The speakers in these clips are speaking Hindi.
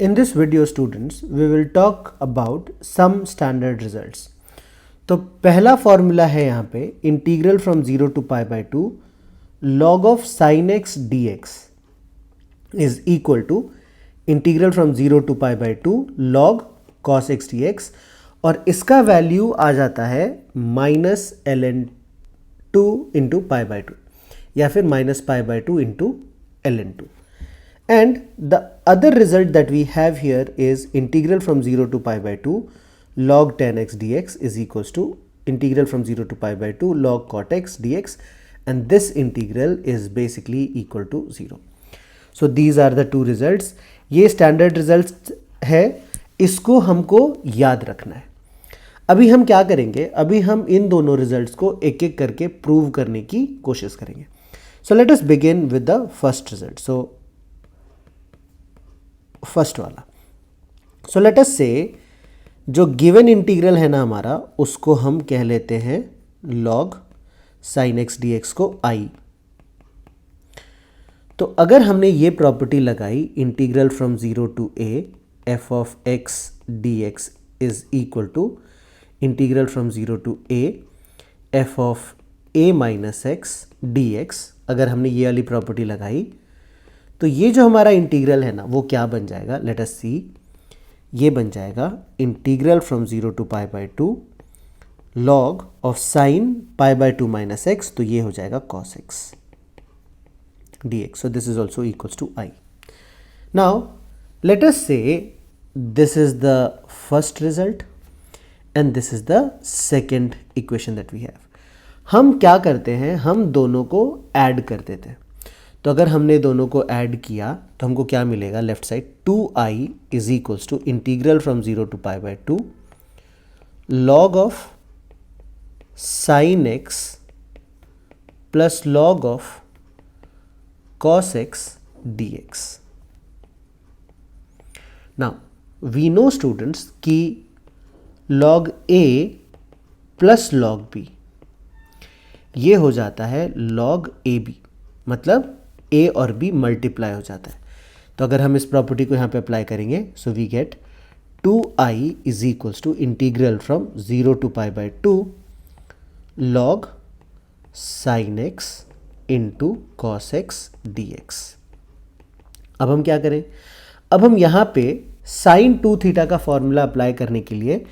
In this video students, we will talk about some standard results. तो पहला फॉर्मूला है यहाँ पे integral from 0 to pi by 2 log of sin x dx is equal to integral from 0 to pi by 2 log cos x dx, और इसका वैल्यू आ जाता है minus ln2 into pi by 2 या फिर minus pi by 2 into ln2. And the other result that we have here is integral from 0 to pi by 2 log tan x dx is equals to integral from 0 to pi by 2 log cot x dx, and this integral is basically equal to 0. So these are the two results. ये standard results है, इसको हमको याद रखना है. अभी हम क्या करेंगे, अभी हम इन दोनों results को एक एक करके prove करने की कोशिश करेंगे. So let us begin with the first result. So first वाला. सो लेट अस से जो गिवन इंटीग्रल है ना हमारा, उसको हम कह लेते हैं log sin x dx को I. तो अगर हमने ये प्रॉपर्टी लगाई integral from 0 to a f of x dx is equal to integral from 0 to a f of a minus x dx, अगर हमने ये वाली प्रॉपर्टी लगाई तो ये जो हमारा इंटीग्रल है ना वो क्या बन जाएगा, लेट अस सी. ये बन जाएगा integral from 0 to pi by 2 log of sine pi by 2 minus x, तो ये हो जाएगा cos x dx. So this is also equals to I. Now let us say this is the first result and this is the second equation that we have. हम क्या करते हैं, हम दोनों को ऐड कर देते हैं. तो अगर हमने दोनों को ऐड किया तो हमको क्या मिलेगा, left side 2i is equals to integral from 0 to pi by 2 log of sine x plus log of cos x dx. Now we know students कि log a plus log b ये हो जाता है log ab, मतलब a और b मल्टीप्लाई हो जाता है. तो अगर हम इस प्रॉपर्टी को यहाँ पे अप्लाई करेंगे, so we get 2i is equals to integral from 0 to pi by 2 log sin x into cos x dx. अब हम क्या करें, अब हम यहाँ पे sin 2 थीटा का फॉर्मूला अप्लाई करने के लिए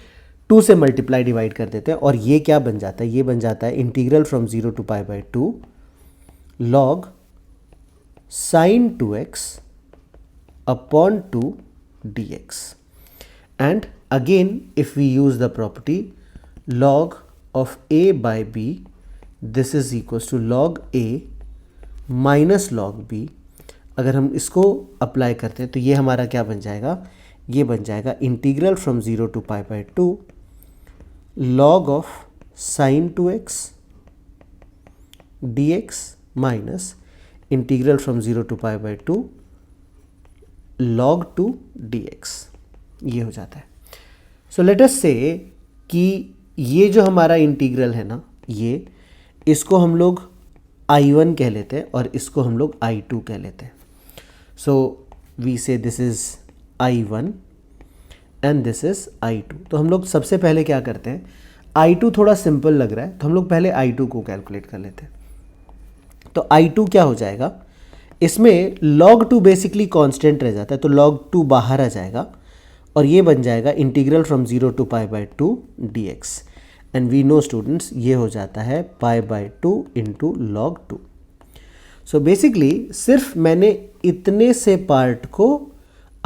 2 से मल्टीप्लाई डिवाइड कर देते हैं, और ये क्या बन जाता है, ये बन जाता है integral from 0 to pi by 2 log sin 2x upon 2 dx. And again if we use the property log of a by b, this is equals to log a minus log b. अगर हम इसको अप्लाई करते हैं तो ये हमारा क्या बन जाएगा, ये बन जाएगा integral from 0 to pi by 2 log of sin 2x dx minus integral from 0 to pi by 2 log 2 dx. ये हो जाता है. सो लेट अस से कि ये जो हमारा इंटीग्रल है ना, ये इसको हम लोग I1 कह लेते हैं और इसको हम लोग I2 कह लेते हैं. सो वी से this is I1 and this is I2. तो हम लोग सबसे पहले क्या करते हैं, I2 थोड़ा सिंपल लग रहा है तो हम लोग पहले I2 को कैलकुलेट कर लेते हैं. तो I2 क्या हो जाएगा, इसमें log 2 बेसिकली कांस्टेंट रह जाता है, तो log 2 बाहर आ जाएगा और ये बन जाएगा integral from 0 to pi by 2 dx. And we know students ये हो जाता है pi by 2 into log 2. So basically सिर्फ मैंने इतने से पार्ट को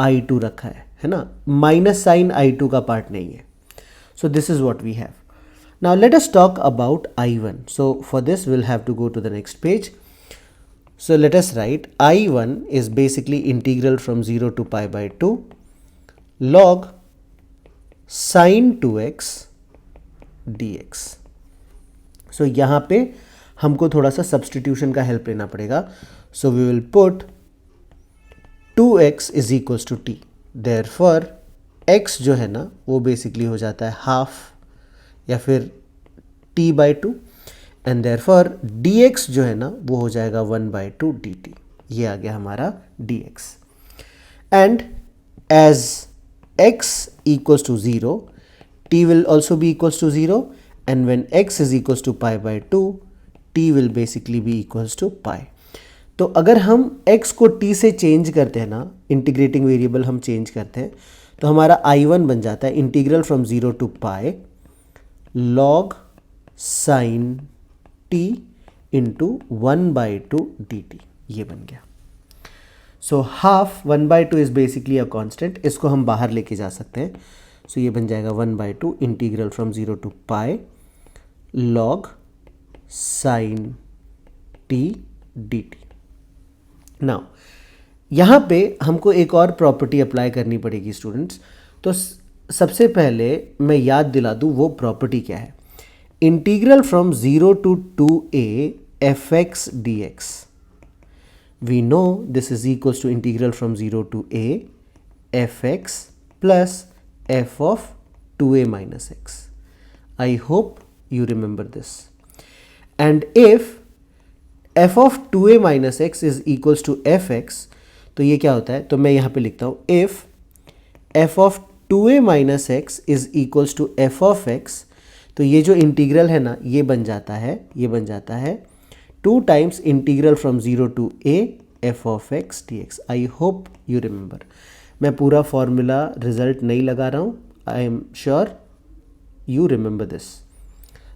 I2 रखा है ना, माइनस साइन I2 का पार्ट नहीं है. So this is what we have. Now let us talk about I1. So for this we'll have to go to the next page. So let us write I1 is basically integral from 0 to pi by 2 log sin 2x dx. So यहाँ पे हमको थोड़ा सा सब्सटीट्यूशन का हेल्प लेना पड़ेगा. So we will put 2x is equals to t. Therefore x जो है ना वो बेसिकली हो जाता है हाफ या फिर t by 2, and therefore dx जो है ना वो हो जाएगा 1 by 2 dt. ये आ गया हमारा dx. And as x equals to 0, t will also be equals to 0, and when x is equals to pi by 2, t will basically be equals to pi. तो अगर हम x को t से चेंज करते हैं ना, इंटीग्रेटिंग वेरिएबल हम चेंज करते हैं, तो हमारा I1 बन जाता है integral from 0 to pi log sin t into 1/2 dt, ये बन गया. So half 1/2 is basically a constant, इसको हम बाहर लेके जा सकते हैं. सो ये बन जाएगा 1/2 integral from 0 to pi log sin t dt. Now यहाँ पे हमको एक और प्रॉपर्टी अप्लाई करनी पड़ेगी स्टूडेंट्स. तो सबसे पहले मैं याद दिला दूँ वो प्रॉपर्टी क्या है. इंटीग्रल फ्रॉम 0 टू 2a fx dx. We know this is equals to integral from 0 to a fx plus f of 2a minus x. I hope you remember this. And if f of 2a minus x is equals to fx, तो ये क्या होता है, तो मैं यहाँ पे लिखता हूँ if f of 2a minus x is equals to f of x, तो ये जो इंटीग्रल है ना, ये बन जाता है 2 times integral from 0 to a f of x dx. I hope you remember. मैं पूरा फॉर्मूला रिजल्ट नहीं लगा रहा हूँ. I am sure you remember this.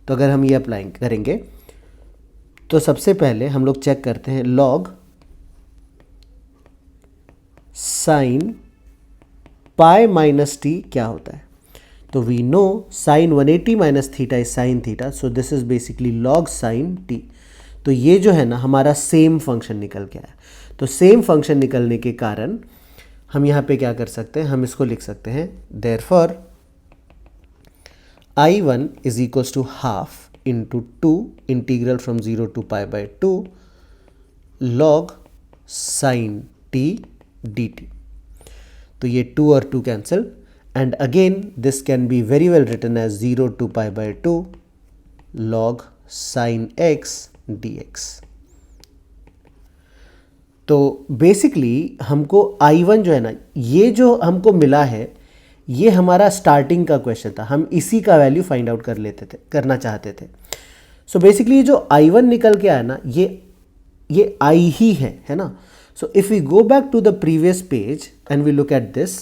तो अगर हम ये अप्लाई करेंगे तो सबसे पहले हम लोग चेक करते हैं log sin pi minus t क्या होता है. तो we know sin 180 minus theta is sin theta, so this is basically log sin t. तो ये जो है ना हमारा सेम फंक्शन निकल के आया. तो सेम फंक्शन निकलने के कारण हम यहाँ पे क्या कर सकते हैं, हम इसको लिख सकते हैं therefore I1 is equals to half into 2 integral from 0 to pi by 2 log sin t dt. तो ये 2 और 2 cancel, and again this can be very well written as 0 to pi by 2 log sin x dx. तो बेसिकली हमको I1 जो है ना, ये जो हमको मिला है, ये हमारा स्टार्टिंग का क्वेश्चन था. हम इसी का वैल्यू फाइंड आउट करना चाहते थे. सो बेसिकली जो I1 निकल के आया ना, ये I ही है ना. So if we go back to the previous page and we look at this,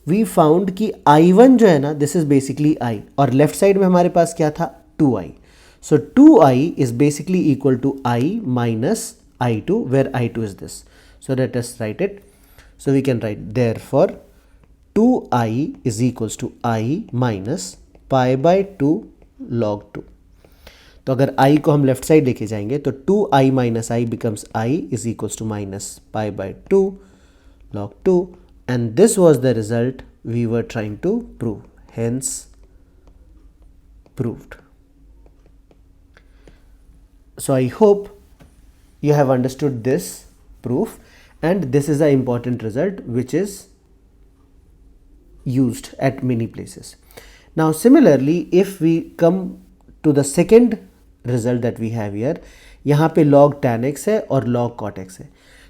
we found कि I1 जो है ना, दिस इज बेसिकली I, और लेफ्ट साइड में हमारे पास क्या था, 2i. So 2i is basically equal to I minus I2, where I2 is this. So let us write it. So we can write therefore 2i is equals to I minus pi by 2 log 2. तो अगर I को हम लेफ्ट साइड लेके जाएंगे तो 2i minus I becomes I is equals to minus pi by 2 log 2, and this was the result we were trying to prove. Hence proved. So I hope you have understood this proof, and this is an important result which is used at many places. Now similarly, if we come to the second result that we have here, यहाँ पे log tan x है और log cot x है.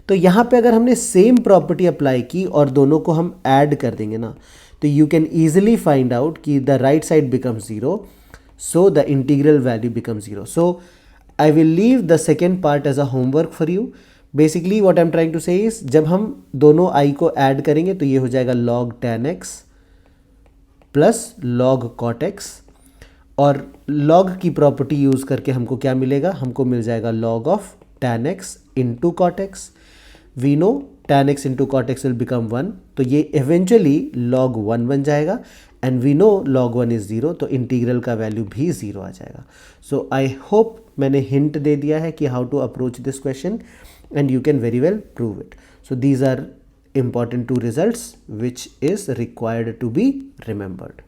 तो यहाँ पे अगर हमने सेम प्रॉपर्टी अप्लाई की और दोनों को हम ऐड कर देंगे ना, तो you can easily find out कि the right side becomes 0, so the integral value becomes 0. So I will leave the second part as a homework for you. Basically what I'm trying to say is, जब हम दोनों I को ऐड करेंगे तो ये हो जाएगा log tan x plus log cot x, और log की प्रॉपर्टी यूज़ करके हमको क्या मिलेगा, हमको मिल जाएगा log of tan x into cot x. We know tan x into cot x will become 1, तो ये eventually log 1 बन जाएगा, and we know log 1 is 0, तो इंटीग्रल का वैल्यू भी 0 आ जाएगा. सो आई होप मैंने हिंट दे दिया है कि how to approach this question, and you can very well prove it. So these are important 2 results which is required to be remembered.